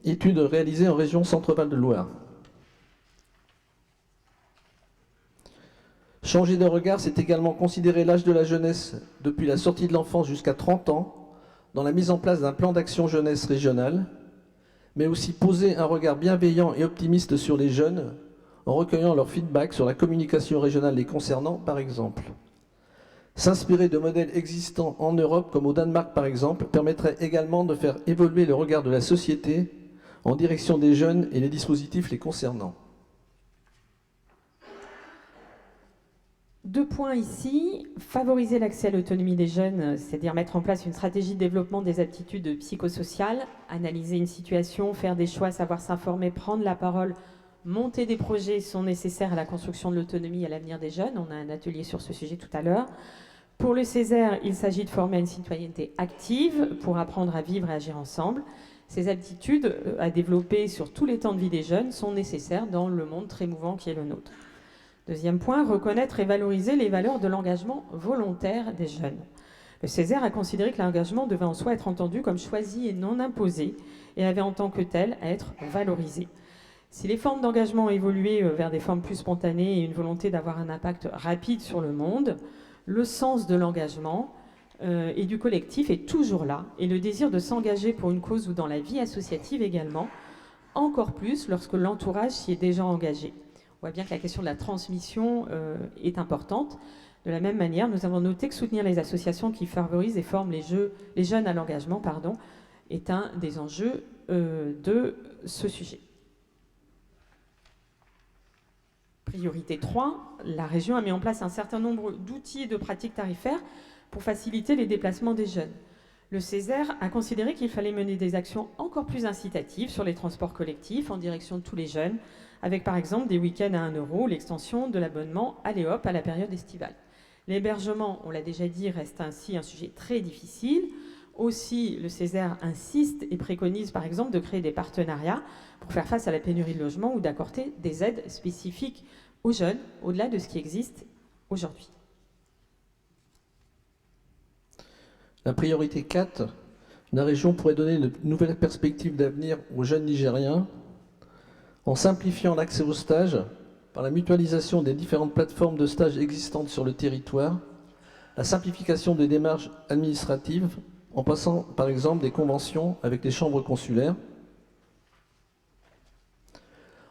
étude réalisée en région Centre-Val de Loire. Changer de regard, c'est également considérer l'âge de la jeunesse depuis la sortie de l'enfance jusqu'à 30 ans, dans la mise en place d'un plan d'action jeunesse régional, mais aussi poser un regard bienveillant et optimiste sur les jeunes, en recueillant leur feedback sur la communication régionale les concernant, par exemple. S'inspirer de modèles existants en Europe, comme au Danemark par exemple, permettrait également de faire évoluer le regard de la société en direction des jeunes et les dispositifs les concernant. 2 points ici. Favoriser l'accès à l'autonomie des jeunes, c'est-à-dire mettre en place une stratégie de développement des aptitudes psychosociales, analyser une situation, faire des choix, savoir s'informer, prendre la parole, monter des projets sont nécessaires à la construction de l'autonomie et à l'avenir des jeunes. On a un atelier sur ce sujet tout à l'heure. Pour le Césaire, il s'agit de former à une citoyenneté active pour apprendre à vivre et agir ensemble. Ces aptitudes à développer sur tous les temps de vie des jeunes sont nécessaires dans le monde très mouvant qui est le nôtre. 2e point, reconnaître et valoriser les valeurs de l'engagement volontaire des jeunes. Le Césaire a considéré que l'engagement devait en soi être entendu comme choisi et non imposé et avait en tant que tel à être valorisé. Si les formes d'engagement ont évolué vers des formes plus spontanées et une volonté d'avoir un impact rapide sur le monde, le sens de l'engagement et du collectif est toujours là, et le désir de s'engager pour une cause ou dans la vie associative également, encore plus lorsque l'entourage s'y est déjà engagé. On voit bien que la question de la transmission est importante. De la même manière, nous avons noté que soutenir les associations qui favorisent et forment les jeunes à l'engagement est un des enjeux de ce sujet. Priorité 3, la région a mis en place un certain nombre d'outils et de pratiques tarifaires pour faciliter les déplacements des jeunes. Le Césaire a considéré qu'il fallait mener des actions encore plus incitatives sur les transports collectifs en direction de tous les jeunes, avec par exemple des week-ends à 1 €, l'extension de l'abonnement Alléop à la période estivale. L'hébergement, on l'a déjà dit, reste ainsi un sujet très difficile. Aussi, le Césaire insiste et préconise par exemple de créer des partenariats pour faire face à la pénurie de logements ou d'accorder des aides spécifiques aux jeunes, au-delà de ce qui existe aujourd'hui. La priorité 4, la région pourrait donner de nouvelles perspectives d'avenir aux jeunes Nigériens en simplifiant l'accès aux stages par la mutualisation des différentes plateformes de stages existantes sur le territoire, la simplification des démarches administratives en passant par exemple des conventions avec les chambres consulaires,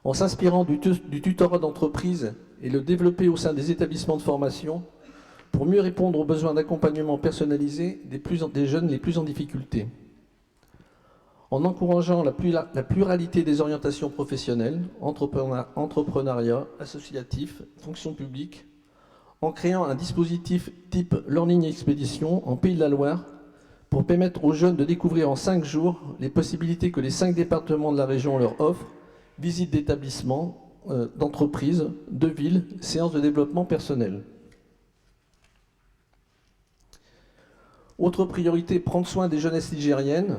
en s'inspirant du tutorat d'entreprise et le développer au sein des établissements de formation pour mieux répondre aux besoins d'accompagnement personnalisé des jeunes les plus en difficulté, en encourageant la pluralité des orientations professionnelles, entrepreneuriat, associatif, fonction publique, en créant un dispositif type Learning Expedition en Pays de la Loire pour permettre aux jeunes de découvrir en 5 jours les possibilités que les 5 départements de la région leur offrent, visites d'établissements, d'entreprises, de villes, séances de développement personnel. Autre priorité, prendre soin des jeunesses nigériennes,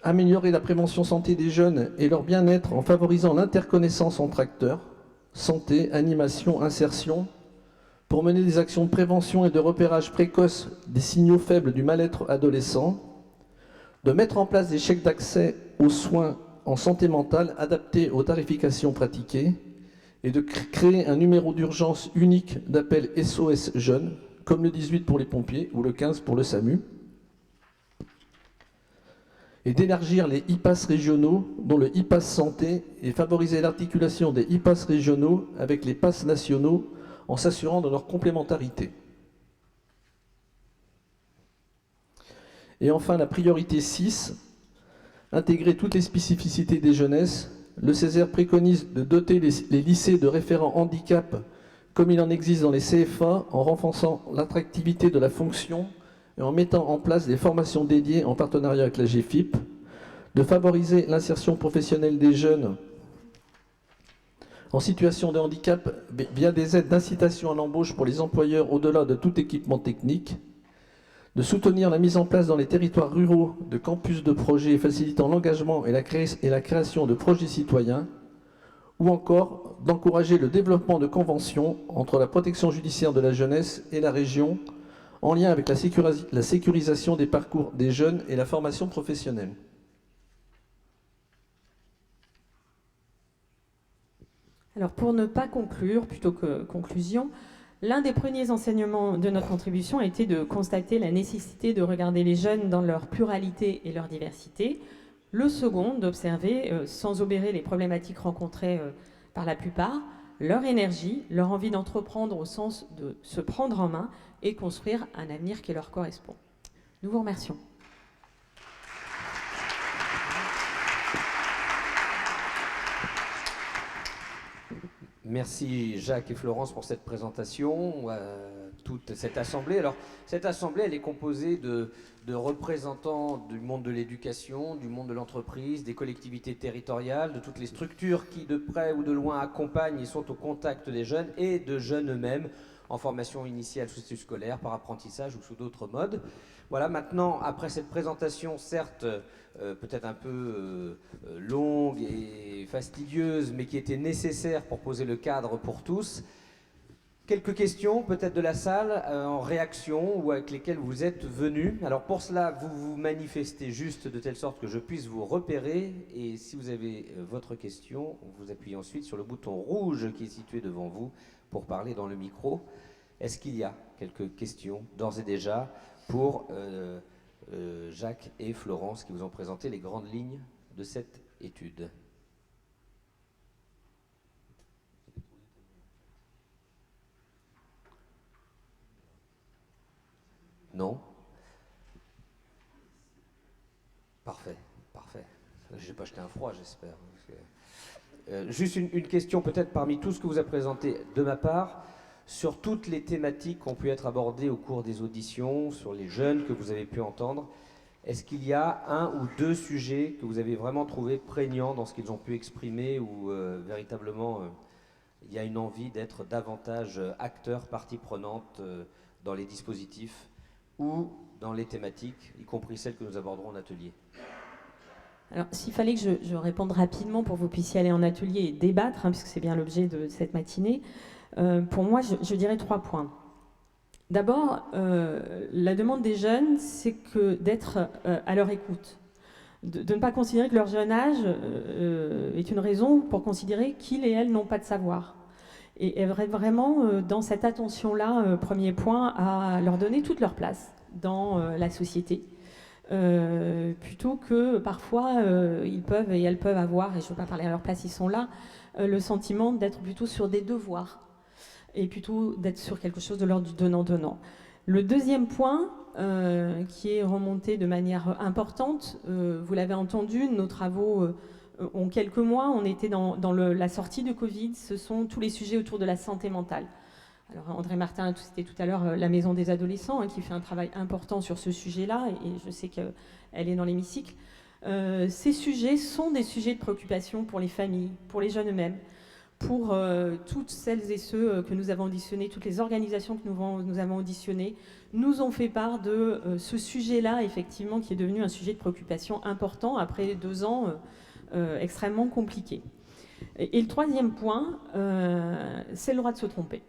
améliorer la prévention santé des jeunes et leur bien-être en favorisant l'interconnaissance entre acteurs, santé, animation, insertion, pour mener des actions de prévention et de repérage précoce des signaux faibles du mal-être adolescent, de mettre en place des chèques d'accès aux soins en santé mentale adapté aux tarifications pratiquées et de créer un numéro d'urgence unique d'appel SOS Jeunes, comme le 18 pour les pompiers ou le 15 pour le SAMU, et d'élargir les e-pass régionaux, dont le e-pass santé, et favoriser l'articulation des e-pass régionaux avec les passes nationaux en s'assurant de leur complémentarité. Et enfin, la priorité 6, intégrer toutes les spécificités des jeunesses. Le Césaire préconise de doter les lycées de référents handicap, comme il en existe dans les CFA, en renforçant l'attractivité de la fonction et en mettant en place des formations dédiées en partenariat avec la GFIP, de favoriser l'insertion professionnelle des jeunes en situation de handicap via des aides d'incitation à l'embauche pour les employeurs au-delà de tout équipement technique, de soutenir la mise en place dans les territoires ruraux de campus de projets facilitant l'engagement et la création de projets citoyens, ou encore d'encourager le développement de conventions entre la protection judiciaire de la jeunesse et la région, en lien avec la sécurisation des parcours des jeunes et la formation professionnelle. Alors pour ne pas conclure, plutôt que conclusion, l'un des premiers enseignements de notre contribution a été de constater la nécessité de regarder les jeunes dans leur pluralité et leur diversité. Le second, d'observer, sans obérer les problématiques rencontrées par la plupart, leur énergie, leur envie d'entreprendre au sens de se prendre en main et construire un avenir qui leur correspond. Nous vous remercions. Merci Jacques et Florence pour cette présentation, toute cette assemblée. Alors, cette assemblée, elle est composée de représentants du monde de l'éducation, du monde de l'entreprise, des collectivités territoriales, de toutes les structures qui, de près ou de loin, accompagnent et sont au contact des jeunes et de jeunes eux-mêmes en formation initiale socio-scolaire, par apprentissage ou sous d'autres modes. Voilà, maintenant, après cette présentation, certes, peut-être un peu longue et fastidieuse, mais qui était nécessaire pour poser le cadre pour tous. Quelques questions, peut-être de la salle, en réaction ou avec lesquelles vous êtes venus. Alors pour cela, vous vous manifestez juste de telle sorte que je puisse vous repérer. Et si vous avez votre question, vous appuyez ensuite sur le bouton rouge qui est situé devant vous pour parler dans le micro. Est-ce qu'il y a quelques questions d'ores et déjà pour Jacques et Florence qui vous ont présenté les grandes lignes de cette étude? Non? Parfait, parfait. Je n'ai pas jeté un froid, j'espère. Juste une question peut-être parmi tout ce que vous avez présenté de ma part, sur toutes les thématiques qui ont pu être abordées au cours des auditions, sur les jeunes que vous avez pu entendre. Est-ce qu'il y a un ou deux sujets que vous avez vraiment trouvé prégnants dans ce qu'ils ont pu exprimer ou véritablement il y a une envie d'être davantage acteur, partie prenante dans les dispositifs ou dans les thématiques, y compris celles que nous aborderons en atelier? Alors, s'il fallait que je réponde rapidement pour que vous puissiez aller en atelier et débattre, puisque c'est bien l'objet de cette matinée, pour moi, je dirais 3 points. D'abord, la demande des jeunes, c'est d'être à leur écoute, de ne pas considérer que leur jeune âge est une raison pour considérer qu'ils et elles n'ont pas de savoir. Et vraiment, dans cette attention-là, premier point, à leur donner toute leur place dans la société. Plutôt que parfois ils peuvent et elles peuvent avoir, et je ne veux pas parler à leur place, ils sont là, le sentiment d'être plutôt sur des devoirs et plutôt d'être sur quelque chose de l'ordre du donnant-donnant. Le deuxième point qui est remonté de manière importante, vous l'avez entendu, nos travaux ont quelques mois, on était dans la sortie de Covid, ce sont tous les sujets autour de la santé mentale. Alors André Martin, c'était tout à l'heure la Maison des adolescents qui fait un travail important sur ce sujet-là et je sais qu'elle est dans l'hémicycle. Ces sujets sont des sujets de préoccupation pour les familles, pour les jeunes eux-mêmes, pour toutes celles et ceux que nous avons auditionnés, toutes les organisations que nous avons auditionnées, nous ont fait part de ce sujet-là, effectivement, qui est devenu un sujet de préoccupation important après 2 ans extrêmement compliqués. Et le troisième point, c'est le droit de se tromper.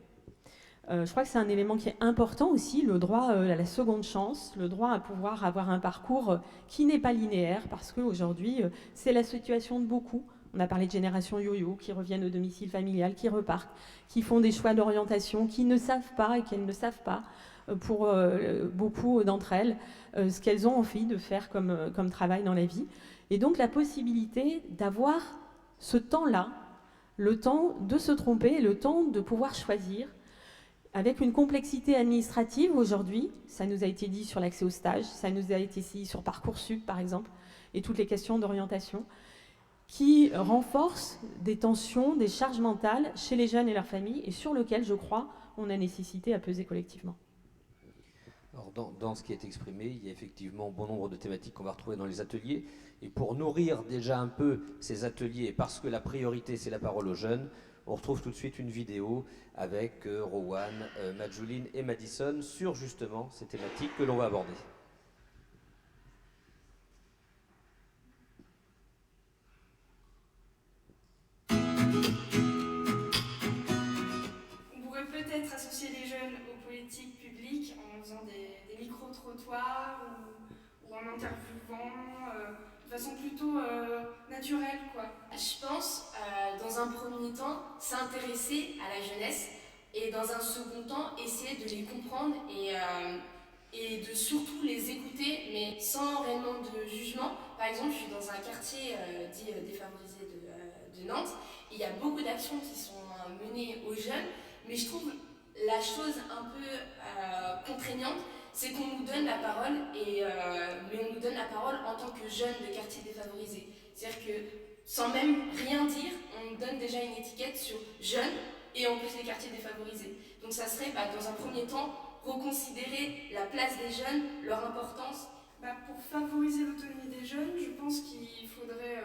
Je crois que c'est un élément qui est important aussi, le droit à la seconde chance, le droit à pouvoir avoir un parcours qui n'est pas linéaire, parce qu'aujourd'hui, c'est la situation de beaucoup. On a parlé de génération yo-yo, qui reviennent au domicile familial, qui repartent, qui font des choix d'orientation, qui ne savent pas et qu'elles ne savent pas, pour beaucoup d'entre elles, ce qu'elles ont envie de faire comme travail dans la vie. Et donc la possibilité d'avoir ce temps-là, le temps de se tromper, le temps de pouvoir choisir, avec une complexité administrative aujourd'hui, ça nous a été dit sur l'accès au stage, ça nous a été dit sur Parcoursup par exemple, et toutes les questions d'orientation, qui renforcent des tensions, des charges mentales chez les jeunes et leurs familles, et sur lesquelles, je crois, on a nécessité à peser collectivement. Alors dans ce qui est exprimé, il y a effectivement bon nombre de thématiques qu'on va retrouver dans les ateliers. Et pour nourrir déjà un peu ces ateliers, parce que la priorité c'est la parole aux jeunes, on retrouve tout de suite une vidéo avec Rowan, Majouline et Madison sur justement ces thématiques que l'on va aborder. On pourrait peut-être associer les jeunes aux politiques publiques en faisant des micro-trottoirs ou en interviewant de façon plutôt naturelle, quoi. Je pense, dans un premier temps, s'intéresser à la jeunesse et dans un second temps, essayer de les comprendre et de surtout les écouter, mais sans réellement de jugement. Par exemple, je suis dans un quartier dit défavorisé de Nantes, et il y a beaucoup d'actions qui sont menées aux jeunes, mais je trouve la chose un peu contraignante, c'est qu'on nous donne la parole, mais on nous donne la parole en tant que jeunes de quartier défavorisé. C'est-à-dire que sans même rien dire, on nous donne déjà une étiquette sur jeunes et en plus les quartiers défavorisés. Donc ça serait dans un premier temps reconsidérer la place des jeunes, leur importance. Pour favoriser l'autonomie des jeunes, je pense qu'il faudrait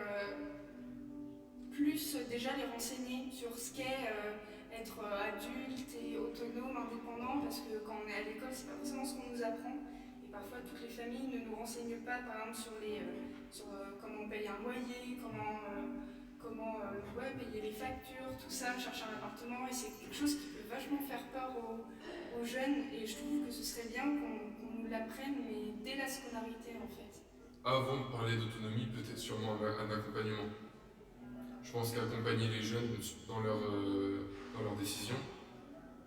plus déjà les renseigner sur ce qu'est être adulte et autonome, indépendant, parce que quand on est à l'école, c'est pas forcément ce qu'on nous apprend. Et parfois, toutes les familles ne nous renseignent pas, par exemple, sur comment on paye un loyer, comment payer les factures, tout ça, chercher un appartement. Et c'est quelque chose qui peut vachement faire peur aux jeunes. Et je trouve que ce serait bien qu'on nous l'apprenne, mais dès la scolarité, en fait. Avant de parler d'autonomie, peut-être sûrement un accompagnement. Je pense qu'accompagner les jeunes dans leurs décisions,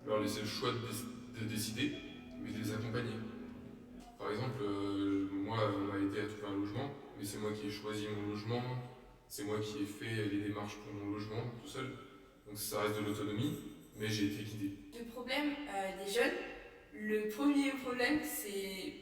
leur laisser le choix de décider, mais de les accompagner. Par exemple, moi, on m'a aidé à trouver un logement, mais c'est moi qui ai choisi mon logement, c'est moi qui ai fait les démarches pour mon logement tout seul. Donc ça reste de l'autonomie, mais j'ai été guidé. Le problème des jeunes, le premier problème, c'est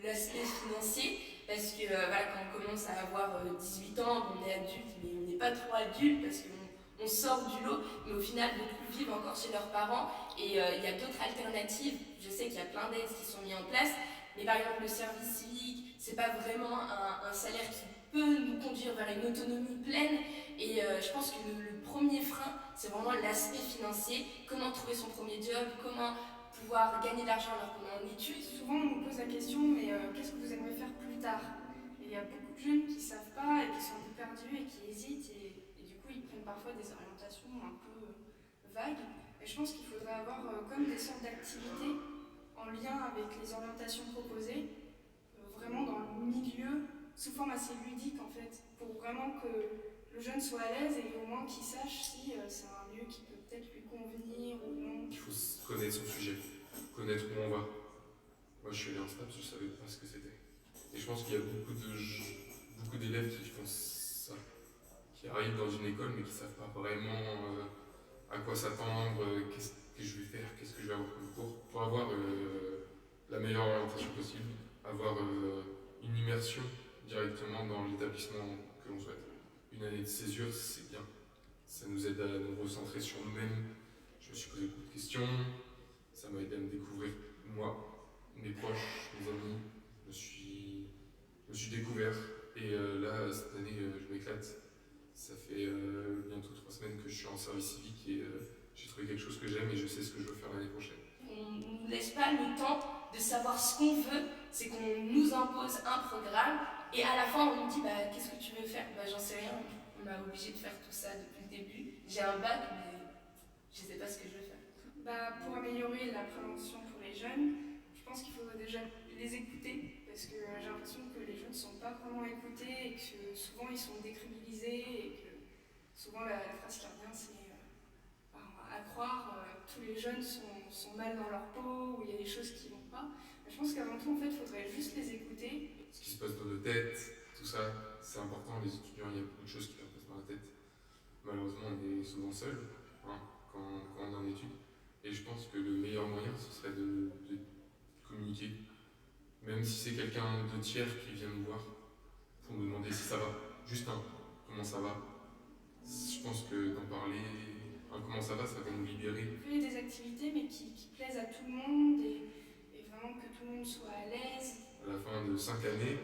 l'aspect financier, parce que quand on commence à avoir 18 ans, on est adulte, mais on n'est pas trop adulte, parce qu'on sort du lot, mais au final, beaucoup vivent encore chez leurs parents, et il y a d'autres alternatives. Je sais qu'il y a plein d'aides qui sont mises en place, mais par exemple, le service civique, c'est pas vraiment un salaire qui peut nous conduire vers une autonomie pleine, et je pense que le premier frein, c'est vraiment l'aspect financier, comment trouver son premier job, comment pouvoir gagner de l'argent alors qu'on est en études. Souvent, on nous pose la question, mais qu'est-ce que vous aimeriez faire plus tard? Et il y a beaucoup de jeunes qui ne savent pas et qui sont un peu perdus et qui hésitent, et du coup, ils prennent parfois des orientations un peu vagues. Et je pense qu'il faudrait avoir comme des sortes d'activités en lien avec les orientations proposées, vraiment dans le milieu, sous forme assez ludique en fait, pour vraiment que le jeune soit à l'aise et au moins qu'il sache si c'est un lieu qui peut peut-être lui convenir ou non. Il faut connaître son sujet, connaître où on va. Moi je suis allé en STAPS, je ne savais pas ce que c'était. Et je pense qu'il y a beaucoup d'élèves qui font ça, qui arrivent dans une école mais qui ne savent pas vraiment à quoi s'attendre, qu'est-ce que je vais faire, qu'est-ce que je vais avoir comme cours, pour avoir la meilleure orientation possible, avoir une immersion directement dans l'établissement que l'on souhaite. Une année de césure, c'est bien. Ça nous aide à nous recentrer sur nous-mêmes. Je me suis posé beaucoup de questions. Ça m'a aidé à me découvrir, moi, mes proches, mes amis. Je me suis découvert. Et là, cette année, je m'éclate. Ça fait bientôt 3 semaines que je suis en service civique et j'ai trouvé quelque chose que j'aime et je sais ce que je veux faire l'année prochaine. On ne nous laisse pas le temps de savoir ce qu'on veut, c'est qu'on nous impose un programme et à la fin on nous dit qu'est-ce que tu veux faire? J'en sais rien, on m'a obligé de faire tout ça depuis le début. J'ai un bac mais je sais pas ce que je veux faire. Pour améliorer la prévention pour les jeunes, je pense qu'il faudrait déjà les écouter, parce que j'ai l'impression que les jeunes ne sont pas vraiment écoutés et que souvent ils sont décrédibilisés et que souvent la phrase qui revient c'est à croire, tous les jeunes sont mal dans leur peau ou il y a des choses qui ne vont pas. Mais je pense qu'avant tout, en fait, il faudrait juste les écouter. Ce qui se passe dans nos têtes, tout ça, c'est important. Les étudiants, il y a beaucoup de choses qui leur passent dans la tête. Malheureusement, on est souvent seul quand on est en études. Et je pense que le meilleur moyen, ce serait de communiquer. Même si c'est quelqu'un de tiers qui vient me voir pour me demander si ça va. Juste comment ça va. Je pense que d'en parler, comment ça va nous libérer. Il y a des activités, mais qui plaisent à tout le monde et vraiment que tout le monde soit à l'aise. À la fin de 5 années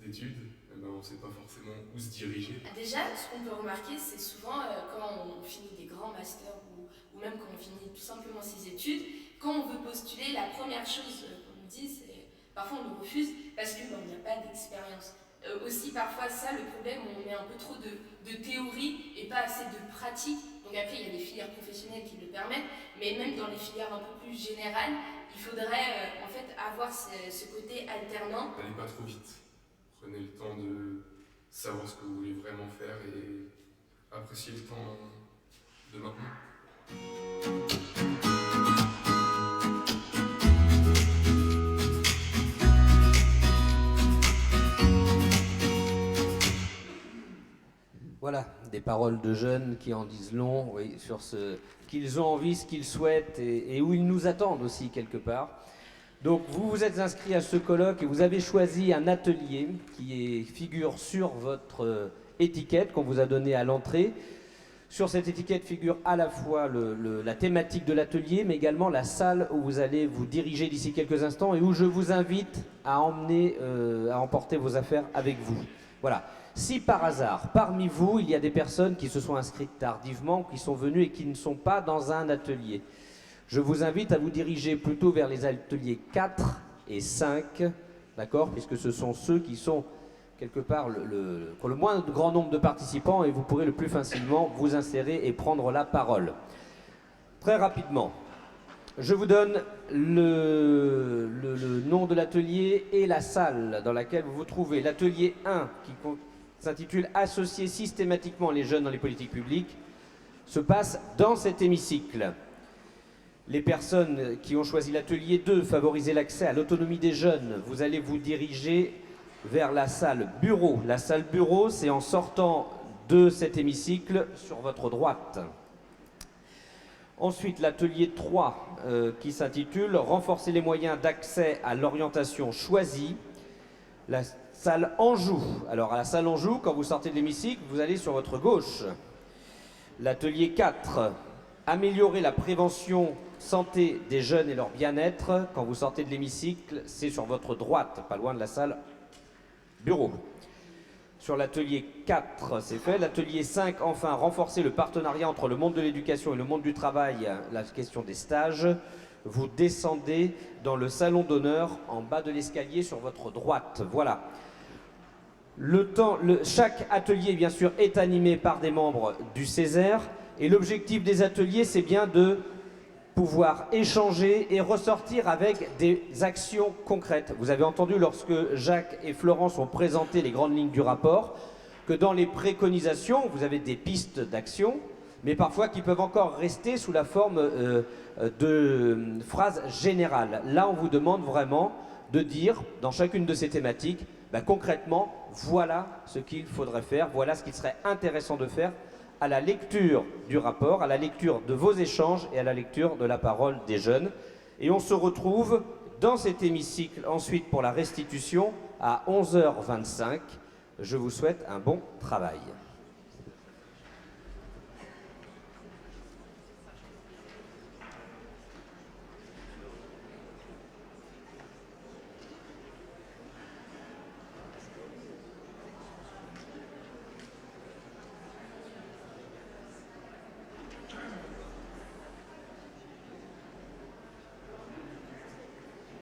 d'études, on ne sait pas forcément où se diriger. Déjà, ce qu'on peut remarquer, c'est souvent quand on finit des grands masters ou même quand on finit tout simplement ses études, quand on veut postuler, la première chose qu'on nous dit, c'est parfois on nous refuse parce qu'il n'y a pas d'expérience. Aussi parfois ça, le problème, on met un peu trop de théorie et pas assez de pratique. Donc après, il y a des filières professionnelles qui le permettent, mais même dans les filières un peu plus générales, il faudrait en fait avoir ce côté alternant. N'allez pas trop vite. Prenez le temps de savoir ce que vous voulez vraiment faire et appréciez le temps de maintenant. Voilà, des paroles de jeunes qui en disent long, oui, sur ce qu'ils ont envie, ce qu'ils souhaitent et où ils nous attendent aussi quelque part. Donc vous vous êtes inscrit à ce colloque et vous avez choisi un atelier qui figure sur votre étiquette qu'on vous a donnée à l'entrée. Sur cette étiquette figure à la fois la thématique de l'atelier, mais également la salle où vous allez vous diriger d'ici quelques instants et où je vous invite à emporter vos affaires avec vous. Voilà. Si par hasard, parmi vous, il y a des personnes qui se sont inscrites tardivement, qui sont venues et qui ne sont pas dans un atelier, je vous invite à vous diriger plutôt vers les ateliers 4 et 5, d'accord, puisque ce sont ceux qui sont quelque part pour le moins grand nombre de participants et vous pourrez le plus facilement vous insérer et prendre la parole. Très rapidement, je vous donne le nom de l'atelier et la salle dans laquelle vous vous trouvez. L'atelier 1, qui s'intitule « Associer systématiquement les jeunes dans les politiques publiques », se passe dans cet hémicycle. Les personnes qui ont choisi l'atelier 2, « Favoriser l'accès à l'autonomie des jeunes », vous allez vous diriger vers la salle bureau. La salle bureau, c'est en sortant de cet hémicycle sur votre droite. Ensuite, l'atelier 3 qui s'intitule « Renforcer les moyens d'accès à l'orientation choisie ». La salle Anjou. Alors à la salle Anjou, quand vous sortez de l'hémicycle, vous allez sur votre gauche. L'atelier 4, améliorer la prévention santé des jeunes et leur bien-être. Quand vous sortez de l'hémicycle, c'est sur votre droite, pas loin de la salle bureau. Sur l'atelier 4, c'est fait. L'atelier 5, enfin, renforcer le partenariat entre le monde de l'éducation et le monde du travail, la question des stages. Vous descendez dans le salon d'honneur en bas de l'escalier sur votre droite. Voilà. Chaque atelier, bien sûr, est animé par des membres du Césaire. Et l'objectif des ateliers, c'est bien de pouvoir échanger et ressortir avec des actions concrètes. Vous avez entendu lorsque Jacques et Florence ont présenté les grandes lignes du rapport que dans les préconisations, vous avez des pistes d'action, mais parfois qui peuvent encore rester sous la forme de phrases générales. Là, on vous demande vraiment de dire, dans chacune de ces thématiques, concrètement, voilà ce qu'il faudrait faire, voilà ce qu'il serait intéressant de faire à la lecture du rapport, à la lecture de vos échanges et à la lecture de la parole des jeunes. Et on se retrouve dans cet hémicycle ensuite pour la restitution à 11h25. Je vous souhaite un bon travail.